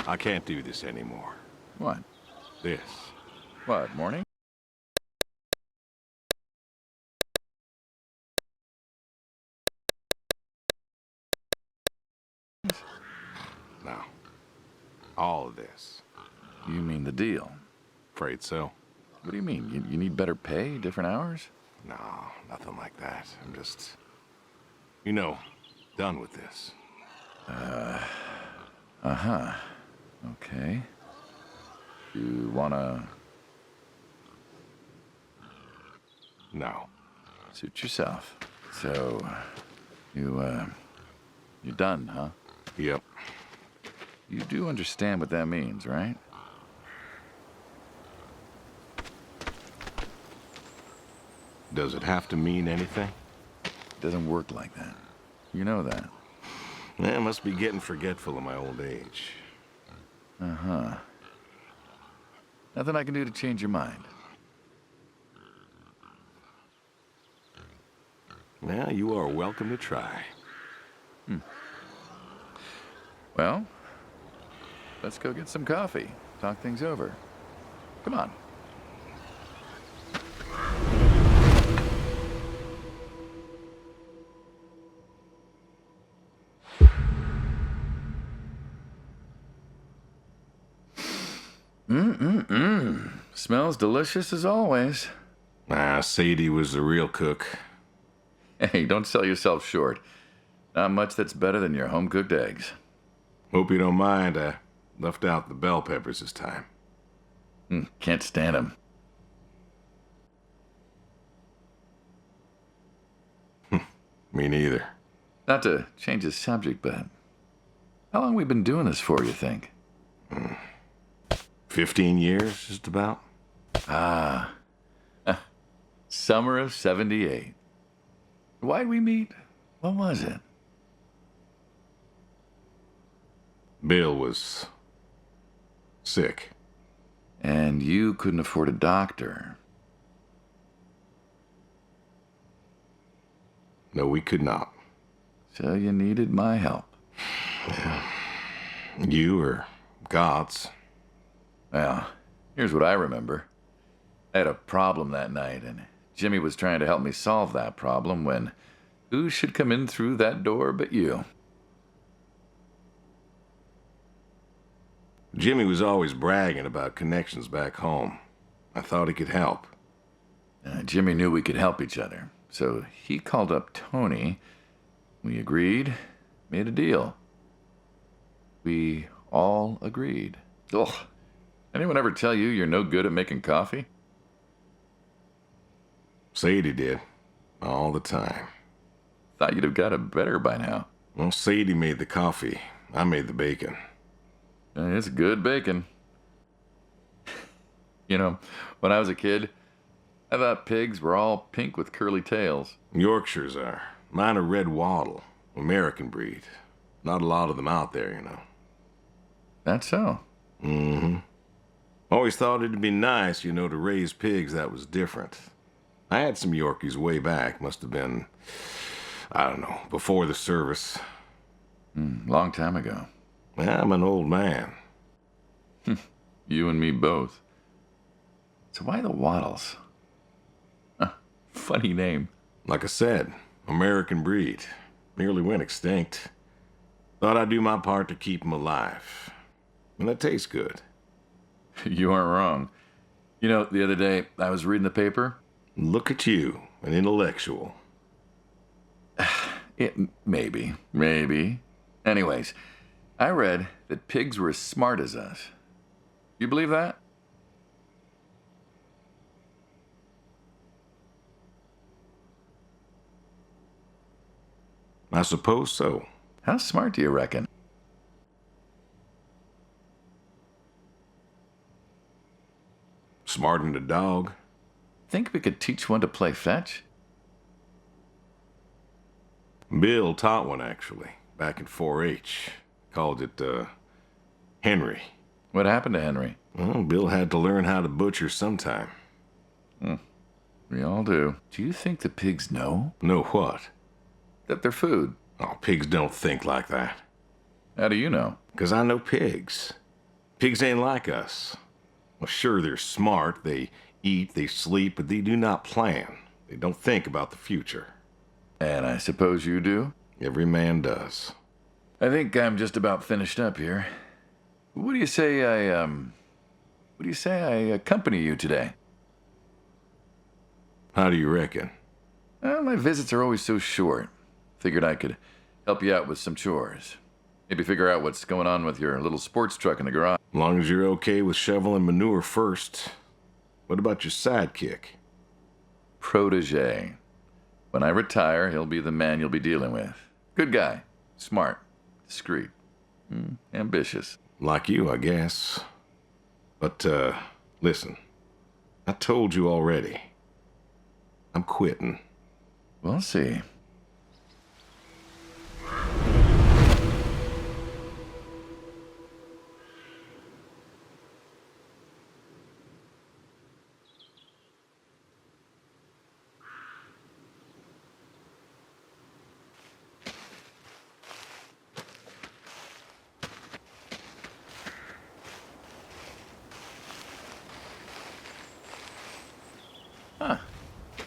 I can't do this anymore. What? This. What, morning? No. All of this. You mean the deal? Afraid so. What do you mean? You need better pay, different hours? No, nothing like that. I'm just, you know, done with this. Uh-huh. Okay. You wanna No. suit yourself? So, you're done, huh? Yep. You do understand what that means, right? Does it have to mean anything? It doesn't work like that. You know that. I must be getting forgetful in my old age. Uh-huh. Nothing I can do to change your mind. Well, you are welcome to try. Well, let's go get some coffee. Talk things over. Come on. Smells delicious as always. Sadie was the real cook. Hey, don't sell yourself short. Not much that's better than your home-cooked eggs. Hope you don't mind, I left out the bell peppers this time. Can't stand them. Me neither. Not to change the subject, but how long we been doing this for, you think? 15 years, just about. Summer of '78. Why'd we meet? What was it? Bill was sick. And you couldn't afford a doctor. No, we could not. So you needed my help. You or God's. Well, here's what I remember. I had a problem that night, and Jimmy was trying to help me solve that problem when who should come in through that door but you? Jimmy was always bragging about connections back home. I thought he could help. Jimmy knew we could help each other, so he called up Tony. We agreed, made a deal. We all agreed. Ugh. Anyone ever tell you you're no good at making coffee? Sadie did. All the time. Thought you'd have got it better by now. Well, Sadie made the coffee. I made the bacon. It's good bacon. You know, when I was a kid, I thought pigs were all pink with curly tails. Yorkshires are. Mine are red wattle. American breed. Not a lot of them out there, you know. That's so. Mm-hmm. Always thought it'd be nice, you know, to raise pigs that was different. I had some Yorkies way back. Must have been, I don't know, before the service. Long time ago. I'm an old man. You and me both. So why the Waddles? Funny name. Like I said, American breed. Nearly went extinct. Thought I'd do my part to keep them alive. And that tastes good. You aren't wrong. You know, the other day, I was reading the paper. Look at you, an intellectual. Maybe. Anyways, I read that pigs were as smart as us. You believe that? I suppose so. How smart do you reckon? Smarter than a dog. Think we could teach one to play fetch? Bill taught one, actually, back in 4-H. Called it, Henry. What happened to Henry? Well, Bill had to learn how to butcher sometime. We all do. Do you think the pigs know? Know what? That they're food. Oh, pigs don't think like that. How do you know? 'Cause I know pigs. Pigs ain't like us. Well, sure, they're smart. They eat, they sleep, but they do not plan. They don't think about the future. And I suppose you do? Every man does. I think I'm just about finished up here. What do you say I accompany you today? How do you reckon? Well, my visits are always so short. Figured I could help you out with some chores. Maybe figure out what's going on with your little sports truck in the garage. As long as you're okay with shoveling manure first. What about your sidekick? Protege. When I retire, he'll be the man you'll be dealing with. Good guy. Smart. Discreet. Ambitious. Like you, I guess. But, listen. I told you already. I'm quitting. We'll see.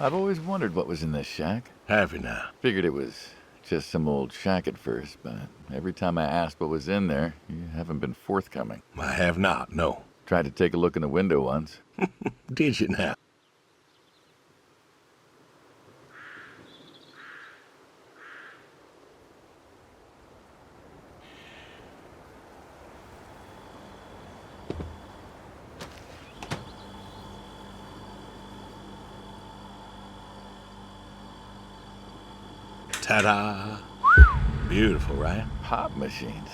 I've always wondered what was in this shack. Have you now? Figured it was just some old shack at first, but every time I asked what was in there, you haven't been forthcoming. I have not, no. Tried to take a look in the window once. Did you now? Ta-da! Beautiful, right? Pop machines.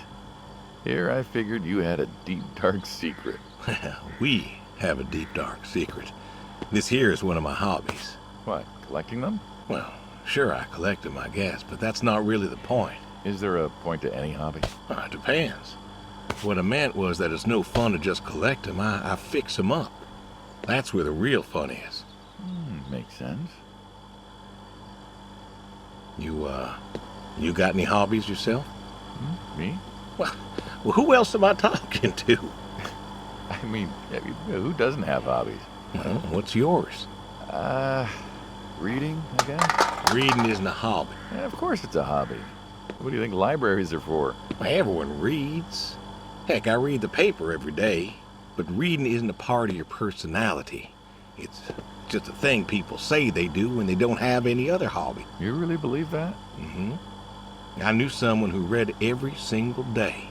Here I figured you had a deep, dark secret. We have a deep, dark secret. This here is one of my hobbies. What, collecting them? Well, sure, I collect them, I guess, but that's not really the point. Is there a point to any hobby? It depends. What I meant was that it's no fun to just collect them. I fix them up. That's where the real fun is. Makes sense. You got any hobbies yourself? Me? Well, who else am I talking to? I mean, who doesn't have hobbies? Well, what's yours? Reading, I guess? Reading isn't a hobby. Yeah, of course it's a hobby. What do you think libraries are for? Everyone reads. Heck, I read the paper every day. But reading isn't a part of your personality. It's just a thing people say they do when they don't have any other hobby. You really believe that? Mm-hmm. I knew someone who read every single day.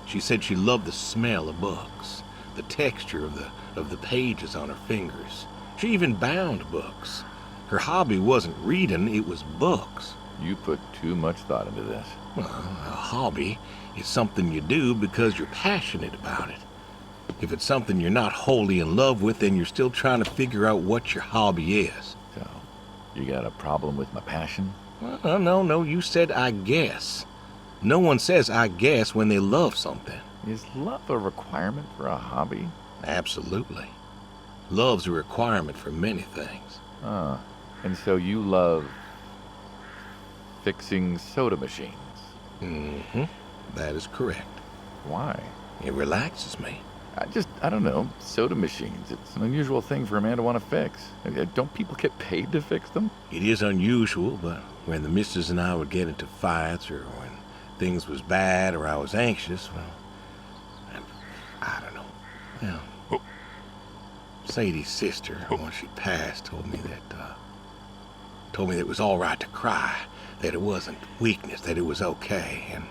She said she loved the smell of books, the texture of the pages on her fingers. She even bound books. Her hobby wasn't reading, it was books. You put too much thought into this. Well, a hobby is something you do because you're passionate about it. If it's something you're not wholly in love with, then you're still trying to figure out what your hobby is. So, you got a problem with my passion? Well, no, you said I guess. No one says I guess when they love something. Is love a requirement for a hobby? Absolutely. Love's a requirement for many things. And so you love fixing soda machines? Mm-hmm. That is correct. Why? It relaxes me. I don't know, soda machines. It's an unusual thing for a man to want to fix. Don't people get paid to fix them? It is unusual, but when the missus and I would get into fights or when things was bad or I was anxious, well, I don't know. Well, Sadie's sister, when she passed, told me that it was all right to cry, that it wasn't weakness, that it was okay, and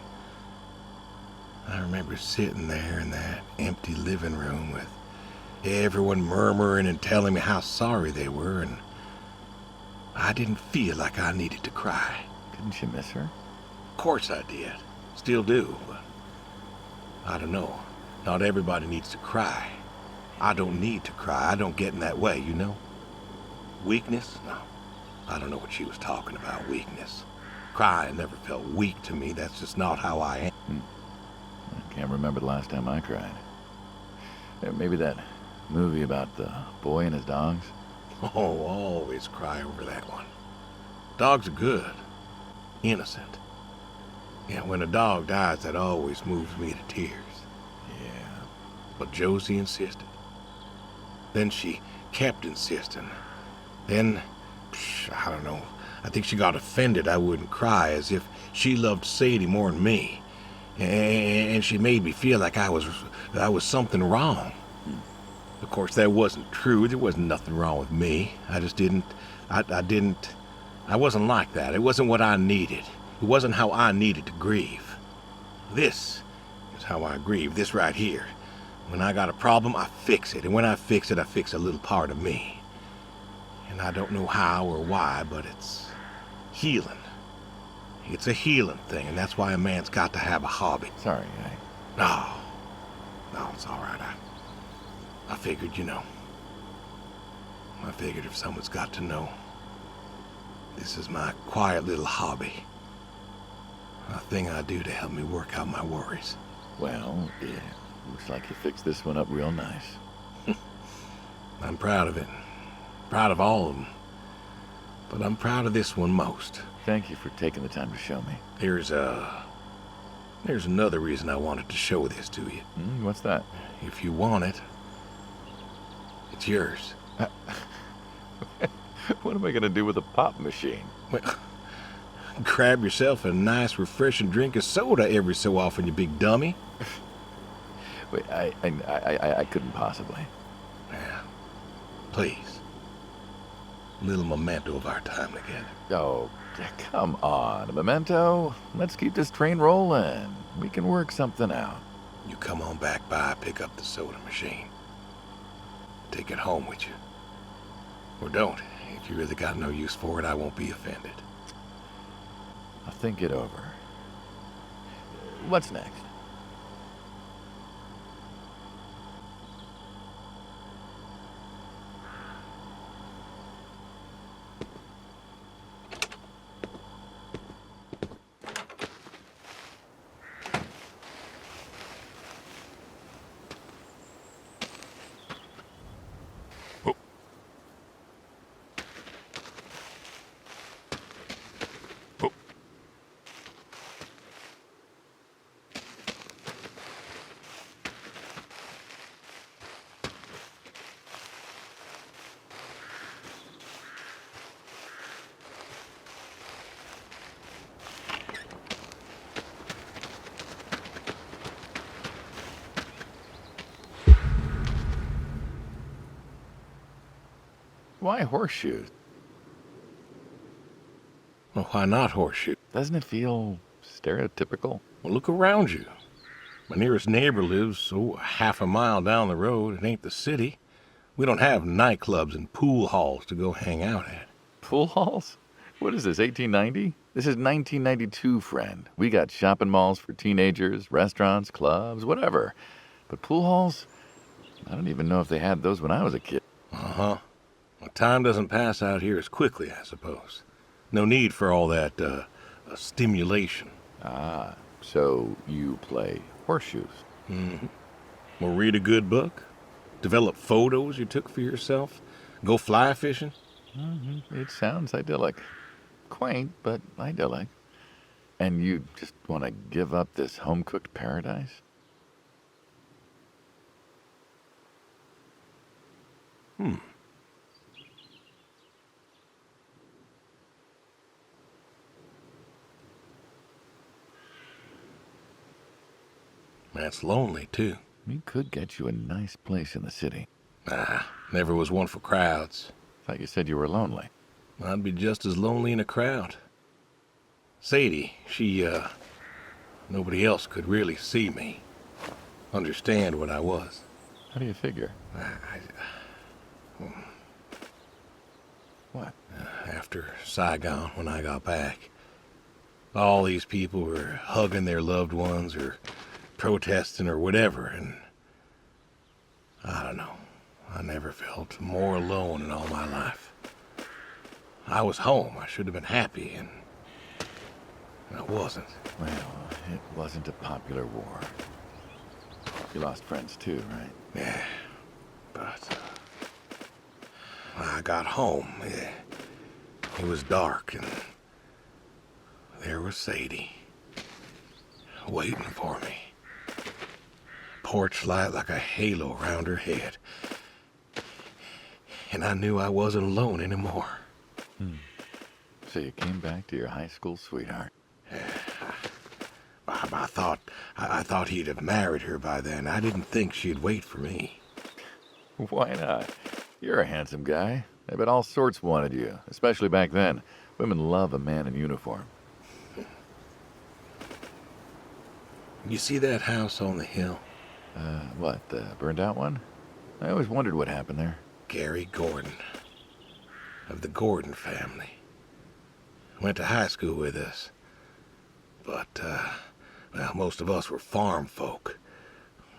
I remember sitting there in that empty living room with everyone murmuring and telling me how sorry they were, and I didn't feel like I needed to cry. Didn't you miss her? Of course I did. Still do, but I don't know. Not everybody needs to cry. I don't need to cry. I don't get in that way, you know? Weakness? No. I don't know what she was talking about, weakness. Crying never felt weak to me. That's just not how I am. I can't remember the last time I cried. Maybe that movie about the boy and his dogs? Oh, always cry over that one. Dogs are good. Innocent. Yeah, when a dog dies, that always moves me to tears. Yeah. But Josie insisted. Then she kept insisting. Then, I don't know, I think she got offended I wouldn't cry, as if she loved Sadie more than me. And she made me feel like I was something wrong. Of course, that wasn't true. There wasn't nothing wrong with me. I just didn't, I wasn't like that. It wasn't what I needed. It wasn't how I needed to grieve. This is how I grieve, this right here. When I got a problem, I fix it. And when I fix it, I fix a little part of me. And I don't know how or why, but it's healing. It's a healing thing, and that's why a man's got to have a hobby. Sorry, No, it's all right. I figured, you know. I figured if someone's got to know, this is my quiet little hobby. A thing I do to help me work out my worries. Well, yeah. Looks like you fixed this one up real nice. I'm proud of it. Proud of all of them. But I'm proud of this one most. Thank you for taking the time to show me. There's another reason I wanted to show this to you. What's that? If you want it, it's yours. What am I going to do with a pop machine? Well, grab yourself a nice, refreshing drink of soda every so often, you big dummy. Wait, I couldn't possibly. Yeah. Please. A little memento of our time together. Oh, come on. A memento? Let's keep this train rolling. We can work something out. You come on back by, pick up the soda machine. Take it home with you. Or don't. If you really got no use for it, I won't be offended. I'll think it over. What's next? Why horseshoes? Well, why not horseshoe? Doesn't it feel stereotypical? Well, look around you. My nearest neighbor lives, half a mile down the road. It ain't the city. We don't have nightclubs and pool halls to go hang out at. Pool halls? What is this, 1890? This is 1992, friend. We got shopping malls for teenagers, restaurants, clubs, whatever. But pool halls? I don't even know if they had those when I was a kid. Uh-huh. Well, time doesn't pass out here as quickly, I suppose. No need for all that, stimulation. Ah, so you play horseshoes. Mm-hmm. Or read a good book. Develop photos you took for yourself. Go fly fishing. It sounds idyllic. Quaint, but idyllic. And you just want to give up this home-cooked paradise? That's lonely, too. We could get you a nice place in the city. Never was one for crowds. Thought you said you were lonely. I'd be just as lonely in a crowd. Sadie, nobody else could really see me, understand what I was. How do you figure? What? After Saigon, when I got back, all these people were hugging their loved ones or protesting or whatever, and I don't know. I never felt more alone in all my life. I was home. I should have been happy, and I wasn't. Well, it wasn't a popular war. You lost friends too, right? Yeah, but I got home. It was dark, and there was Sadie. waiting for me. Porch light like a halo around her head. And I knew I wasn't alone anymore. So you came back to your high school sweetheart. I thought he'd have married her by then. I didn't think she'd wait for me. Why not? You're a handsome guy. I bet all sorts wanted you, especially back then. Women love a man in uniform. You see that house on the hill? What, the burned out one? I always wondered what happened there. Gary Gordon, of the Gordon family. Went to high school with us. But, well, most of us were farm folk.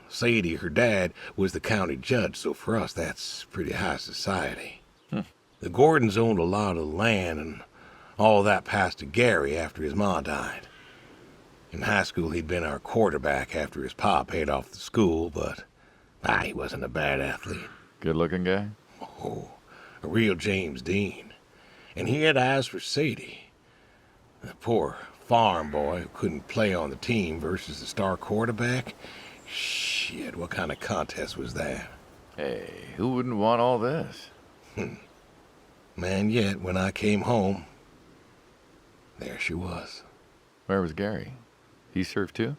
Sadie, her dad, was the county judge, so for us that's pretty high society. The Gordons owned a lot of land, and all that passed to Gary after his ma died. In high school, he'd been our quarterback after his pa paid off the school, but he wasn't a bad athlete. Good-looking guy? Oh, a real James Dean. And he had eyes for Sadie. The poor farm boy who couldn't play on the team versus the star quarterback. Shit, what kind of contest was that? Hey, who wouldn't want all this? Man, yet when I came home, there she was. Where was Gary? He served too?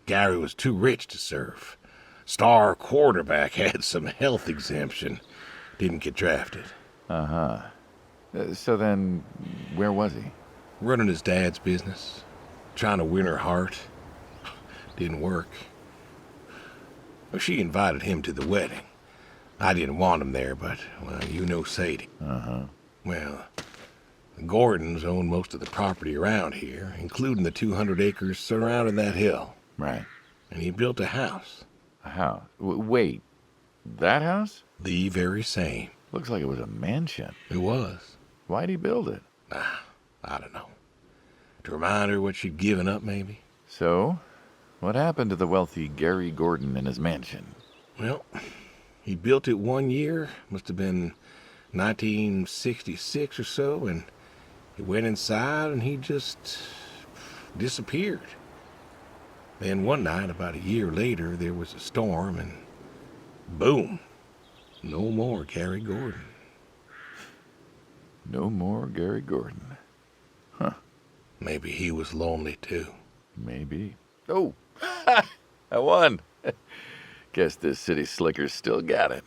Gary was too rich to serve. Star quarterback had some health exemption. Didn't get drafted. So then, where was he? Running his dad's business. Trying to win her heart. Didn't work. Well, she invited him to the wedding. I didn't want him there, but, well, you know Sadie. Well, the Gordons own most of the property around here, including the 200 acres surrounding that hill. Right. And he built a house. A house? Wait, that house? The very same. Looks like it was a mansion. It was. Why'd he build it? I don't know. To remind her what she'd given up, maybe? So, what happened to the wealthy Gary Gordon in his mansion? Well, he built it one year, must have been 1966 or so, and he went inside and he just disappeared. Then one night, about a year later, there was a storm and boom, no more Gary Gordon. No more Gary Gordon. Maybe he was lonely too. Maybe. Oh, I won. Guess this city slicker's still got it.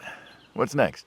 What's next?